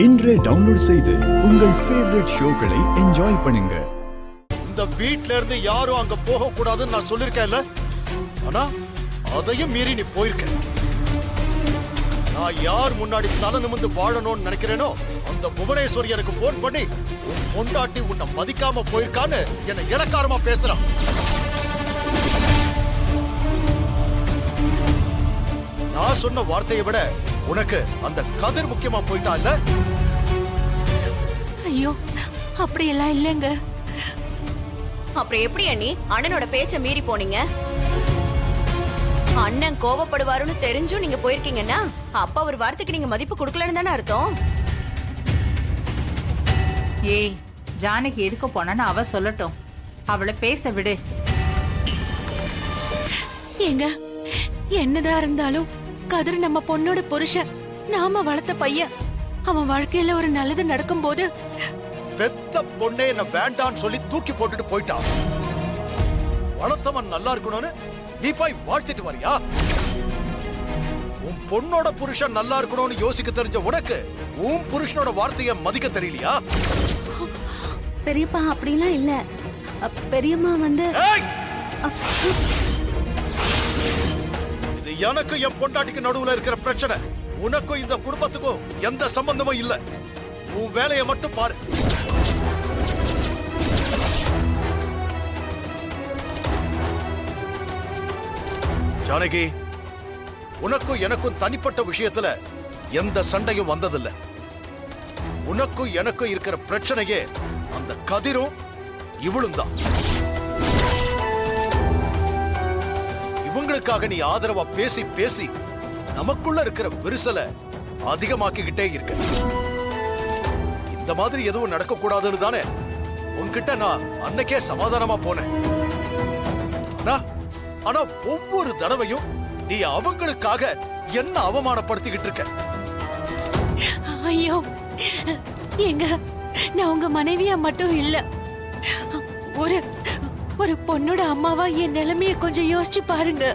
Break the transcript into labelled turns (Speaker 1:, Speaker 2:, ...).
Speaker 1: இன்றே டவுன்லோட் செய்து உங்கள் ஃபேவரட் ஷோக்களை என்ஜாய் பண்ணுங்க.
Speaker 2: இந்த வீட்ல இருந்து யாரும் அங்க போக கூடாதுன்னு நான் சொல்லிருக்கேன்ல, ஆனா அதையும் மீறி நீ போயிருக்க. நான் யார் முன்னாடி தலை நிமிர்ந்து வாழணும்னு நினைக்கிறேனோ அந்த புவனேஸ்வரி எனக்கு போன் பண்ணி உன் பொண்டாட்டி உன்னை மதிக்காம போயிருக்கான்னு என்ன இலக்காரமா பேசுறான். நான் சொன்ன வார்த்தையை விட உனக்கு அந்த கதிர் முக்கியமா போயிட்டா இல்ல?
Speaker 3: ஐயோ, அப்படி எல்லாம் இல்லங்க.
Speaker 4: அப்புறம் எப்படி அண்ணி அண்ணனோட பேச்ச மீறி போனீங்க? அண்ணன் கோவப்படுவாருன்னு தெரிஞ்சும் நீங்க போயிருக்கீங்கன்னா அப்ப அவர் வார்த்தைக்கு நீங்க மதிப்பு கொடுக்கலன்னு தானே அர்த்தம்.
Speaker 5: ஏய், ஜானகி எதுக்கு போனான்னு அவ சொல்லட்டும், அவளை பேச விடு.
Speaker 3: ஏங்க, என்னதான் இருந்தாலும் கதிர் நம்ம பொண்ணோட புருஷன், நாம வளர்த்த பையன். அவன் வாழ்க்கையில ஒரு நல்லது நடக்கும் போது
Speaker 2: பெத்த பொண்ணே என்ன வேண்டான்னு சொல்லி தூக்கி போட்டுட்டு போயிட்டான். வளர்த்தவன் நல்லா இருக்கணும்னு நீ போய் வாழ்த்திட்டு வரியா? உன் பொண்ணோட புருஷன் நல்லா இருக்கணும்னு யோசிக்க தெரிஞ்ச உனக்கு உன் புருஷனோட வார்த்தைய மதிக்க தெரியலையா?
Speaker 6: பெரியப்பா அப்படிலாம் இல்ல. பெரியம்மா வந்து
Speaker 2: இது எனக்கு என் பொண்டாட்டிக்கு நடுவுல இருக்கிற பிரச்சனை. உனக்கும் இந்த குடும்பத்துக்கும் எந்த சம்பந்தமும் இல்ல. உன் வேலையை மட்டும் பாரு. ஜானகி, உனக்கும் எனக்கும் தனிப்பட்ட விஷயத்துல எந்த சண்டையும் வந்ததில்லை. உனக்கும் எனக்கும் இருக்கிற பிரச்சனையே அந்த கதிரும் இவளும் தான். இவங்களுக்காக நீ ஆதரவா பேசி பேசி நமக்குள்ள இருக்கிற விரிசலை அதிகமாக்கிக்கிட்டே இருக்க. இந்த மாதிரி எதுவும் நடக்க கூடாதுன்னு தானே உன்கிட்ட நான் அன்னைக்கே சமாதானமா போனேன். ஆனா ஒவ்வொரு தடவையும் நீ அவங்களுக்காக என்ன அவமானப்படுத்திக்கிட்டு இருக்க.
Speaker 3: ஐயோ ஏங்க, நான் உங்க மனைவியா மட்டும் இல்ல, ஒரு பொண்ணோட அம்மாவா என் நிலைமைய கொஞ்சம் யோசிச்சு பாருங்க.